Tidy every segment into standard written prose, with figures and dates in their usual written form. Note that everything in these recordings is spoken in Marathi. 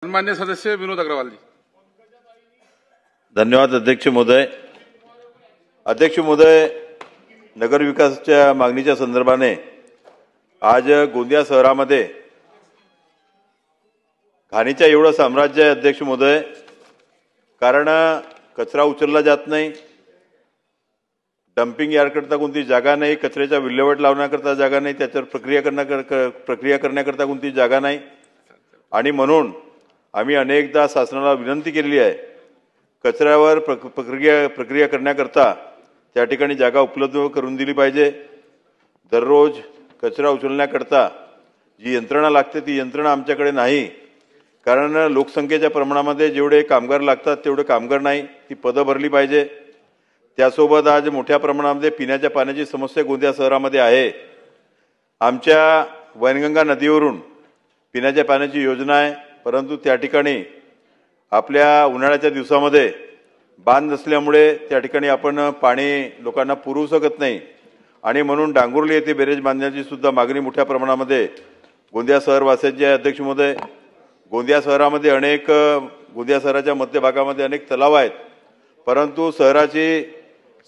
सन्मान्य सदस्य विनोद अग्रवाल जी। धन्यवाद अध्यक्ष महोदय। अध्यक्ष महोदय, नगर विकासाच्या मागणीच्या संदर्भाने आज गोंदिया शहरामध्ये घाणीच्या एवढं साम्राज्य आहे अध्यक्ष महोदय, कारण कचरा उचलला जात नाही, डंपिंग यार्ड करता कोणती जागा नाही, कचऱ्याचा विल्हेवाट लावण्याकरता जागा नाही, त्याच्यावर प्रक्रिया करण्याकरता कोणती जागा नाही। आणि म्हणून आम्ही अनेकदा शासनाला विनंती केलेली आहे, कचऱ्यावर प्रक्रिया करण्याकरता त्या ठिकाणी जागा उपलब्ध करून दिली पाहिजे। दररोज कचरा उचलण्याकरता जी यंत्रणा लागते ती यंत्रणा आमच्याकडे नाही, कारण लोकसंख्येच्या प्रमाणामध्ये जेवढे कामगार लागतात तेवढे कामगार नाही, ती पदं भरली पाहिजे। त्यासोबत आज मोठ्या प्रमाणामध्ये पिण्याच्या पाण्याची समस्या गोंदिया शहरामध्ये आहे। आमच्या वैनगंगा नदीवरून पिण्याच्या पाण्याची योजना आहे, परंतु त्या ठिकाणी आपल्या उन्हाळ्याच्या दिवसामध्ये बांध नसल्यामुळे त्या ठिकाणी आपण पाणी लोकांना पुरवू शकत नाही आणि म्हणून डांगुर्ली येथे बॅरेज बांधण्याची सुद्धा मागणी मोठ्या प्रमाणामध्ये गोंदिया शहरवासियांची आहे। अध्यक्ष महोदय, गोंदिया शहरामध्ये गोंदिया शहराच्या मध्यभागामध्ये अनेक तलाव आहेत, परंतु शहराची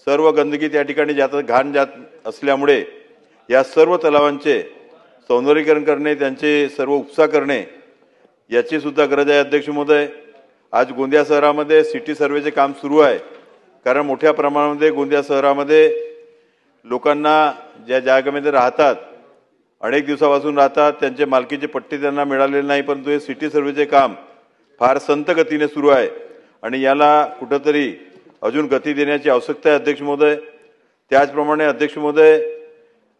सर्व गंदगी त्या ठिकाणी घाण जात असल्यामुळे या सर्व तलावांचे सौंदर्यीकरण करणे, त्यांचे सर्व उपसा करणे याची सुद्धा गरज आहे। अध्यक्ष महोदय, आज गोंदिया शहरामध्ये सिटी सर्वेचे काम सुरू आहे, कारण मोठ्या प्रमाणामध्ये गोंदिया शहरामध्ये लोकांना ज्या जागेमध्ये राहतात, अनेक दिवसापासून राहतात, त्यांचे मालकीचे पट्टे त्यांना मिळालेले नाही, परंतु हे सिटी सर्वेचे काम फार संत गतीने सुरू आहे आणि याला कुठंतरी अजून गती देण्याची आवश्यकता आहे। अध्यक्ष महोदय, त्याचप्रमाणे अध्यक्ष महोदय,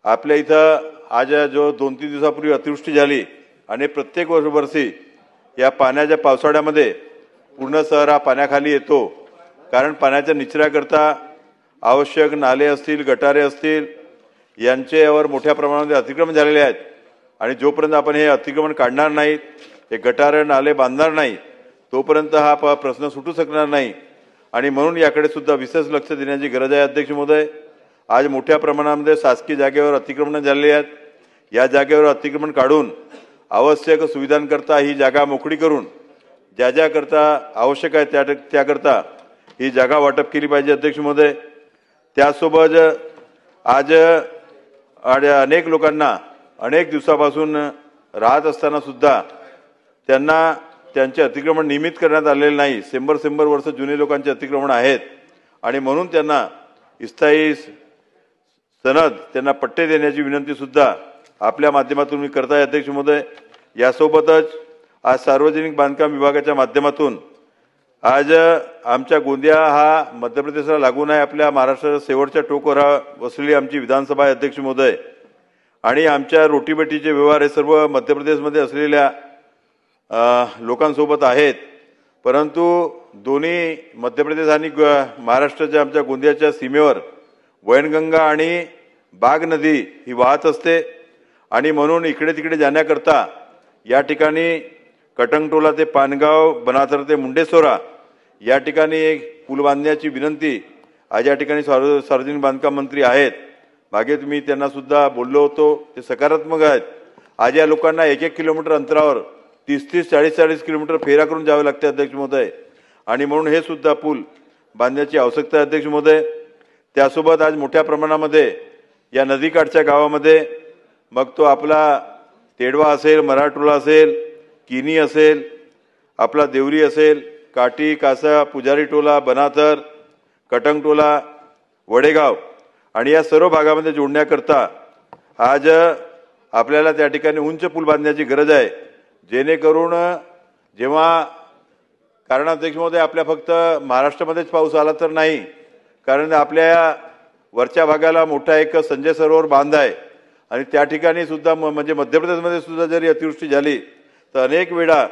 आपल्या इथं आज जो 2-3 दिवसापूर्वी अतिवृष्टी झाली आणि प्रत्येक वर्षी या पाण्याच्या पावसाळ्यामध्ये पूर्ण शहर हा पाण्याखाली येतो, कारण पाण्याच्या निचऱ्याकरता आवश्यक नाले असतील, गटारे असतील, यांच्यावर मोठ्या प्रमाणामध्ये अतिक्रमण झालेले आहेत आणि जोपर्यंत आपण हे अतिक्रमण काढणार नाहीत, हे गटारे नाले बांधणार नाही, तोपर्यंत हा प्रश्न सुटू शकणार नाही आणि म्हणून याकडे सुद्धा विशेष लक्ष देण्याची गरज आहे। अध्यक्ष महोदय, आज मोठ्या प्रमाणामध्ये शासकीय जागेवर अतिक्रमण झालेली आहेत, या जागेवर अतिक्रमण काढून आवश्यक सुविधांकरता ही जागा मोकळी करून ज्या करता आवश्यक आहे त्याकरता ही जागा वाटप केली पाहिजे। अध्यक्ष महोदय, त्यासोबत आज अनेक लोकांना अनेक दिवसापासून राहत असताना सुद्धा त्यांना त्यांचे अतिक्रमण नियमित करण्यात आलेले नाही, शंभर वर्ष जुने लोकांचे अतिक्रमण आहेत आणि म्हणून त्यांना स्थायी सनद, त्यांना पट्टे देण्याची विनंती सुद्धा आपल्या माध्यमातून मी करत आहे। अध्यक्ष महोदय, यासोबतच आज सार्वजनिक बांधकाम विभागाच्या माध्यमातून आज आमच्या गोंदिया हा मध्य प्रदेशला लागून आहे, आपल्या महाराष्ट्राच्या शेवटच्या टोकावर वसलेली आमची विधानसभा आहे। अध्यक्ष महोदय, आणि आमच्या रोटीबेटीचे व्यवहार हे सर्व मध्य प्रदेशमध्ये असलेल्या लोकांसोबत आहेत, परंतु दोन्ही मध्य प्रदेश आणि महाराष्ट्राच्या आमच्या गोंदियाच्या सीमेवर वैनगंगा आणि बाग नदी ही वाहत असते आणि म्हणून इकडे तिकडे जाण्याकरता या ठिकाणी कटंगटोला ते पानगाव, बनातर ते मुंडेश्वरा या ठिकाणी एक पूल बांधण्याची विनंती आज या ठिकाणी सार्वजनिक बांधकाम मंत्री आहेत, मागे तुम्ही त्यांना सुद्धा बोललो होतो, ते सकारात्मक आहेत। आज या लोकांना 1-1 किलोमीटर अंतरावर 30-30, 40-40 किलोमीटर फेरा करून जावे लागते अध्यक्ष महोदय, आणि म्हणून हे सुद्धा पूल बांधण्याची आवश्यकता आहे। अध्यक्ष महोदय, त्यासोबत आज मोठ्या प्रमाणामध्ये या नदीकाठच्या गावामध्ये, मग तो आपला तेडवा असेल, मराठोला असेल, किनी असेल, आपला देवरी असेल, काटी, कासा, पुजारी टोला, बनातर, कटंगटोला, वडेगाव आणि या सर्व भागामध्ये जोडण्याकरता आज आपल्याला त्या ठिकाणी उंच पूल बांधण्याची गरज आहे, जेणेकरून जेव्हा, कारण अध्यक्ष महोदय आपल्या फक्त महाराष्ट्रामध्येच पाऊस आला तर नाही, कारण आपल्या वरच्या भागाला मोठा एक संजय सरोवर बांध आहे आणि त्या ठिकाणी सुद्धा म्हणजे मध्य प्रदेशमध्ये सुद्धा जरी अतिवृष्टी झाली तर अनेक वेळा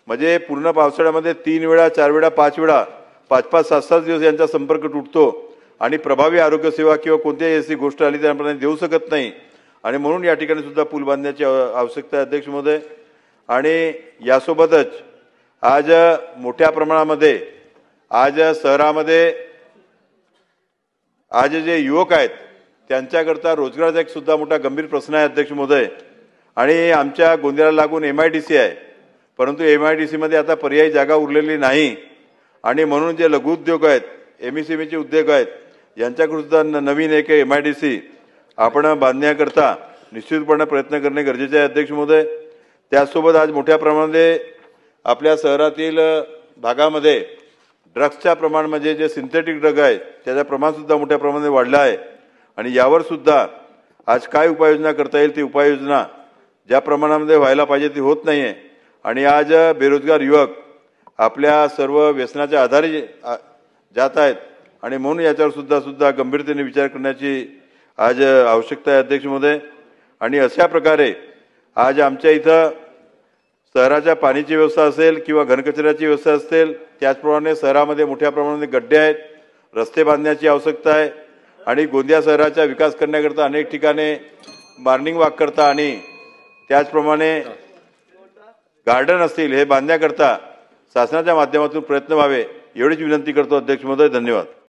म्हणजे पूर्ण पावसाळ्यामध्ये 3 वेळा, 4 वेळा, 5 वेळा, 5-5, 7-7 दिवस यांचा संपर्क तुटतो आणि प्रभावी आरोग्यसेवा किंवा कोणत्याही अशी गोष्ट आली तर आपण देऊ शकत नाही आणि म्हणून या ठिकाणी सुद्धा पूल बांधण्याची आवश्यकता आहे अध्यक्ष महोदय। आणि यासोबतच आज मोठ्या प्रमाणामध्ये आज शहरामध्ये आज जे युवक आहेत त्यांच्याकरता रोजगाराचा एक सुद्धा मोठा गंभीर प्रश्न आहे अध्यक्ष महोदय। आणि आमच्या गोंदियाला लागून MIDC आहे, परंतु MIDC मध्ये आता पर्यायी जागा उरलेली नाही आणि म्हणून जे लघुउद्योग आहेत, MSMEचे उद्योग आहेत, यांच्याकडे सुद्धा नवीन एक MIDC आपण बांधण्याकरता निश्चितपणे प्रयत्न करणे गरजेचे आहे अध्यक्ष महोदय. त्याचसोबत आज मोठ्या प्रमाणामध्ये आपल्या शहरातील भागामध्ये ड्रग्सच्या प्रमाण म्हणजे जे सिंथेटिक ड्रग आहे त्याचं प्रमाण सुद्धा मोठ्या प्रमाणात वाढलं आहे आणि यावर सुद्धा आज काय उपाययोजना करता येईल ती उपाययोजना ज्या प्रमाणामध्ये व्हायला पाहिजे ती होत नाहीये आणि आज बेरोजगार युवक आपल्या सर्व व्यसनाच्या आधारे जात आहेत आणि म्हणून याच्यावर सुद्धा गंभीरतेने विचार करण्याची आज आवश्यकता आहे अध्यक्ष महोदय. आणि अशा प्रकारे आज आमच्या इथं शहराच्या पाण्याची व्यवस्था असेल किंवा घनकचऱ्याची व्यवस्था असेल, त्याचप्रमाणे शहरामध्ये मोठ्या प्रमाणात गड्डे आहेत, रस्ते बांधण्याची आवश्यकता आहे आणि गोंदिया शहराचा विकास करण्याकरता अनेक ठिकाणी मॉर्निंग वॉक करता आणि त्याचप्रमाणे गार्डन असतील हे बांधण्याकरता शासनाच्या माध्यमातून प्रयत्न व्हावे एवढीच विनंती करतो अध्यक्ष महोदय. धन्यवाद.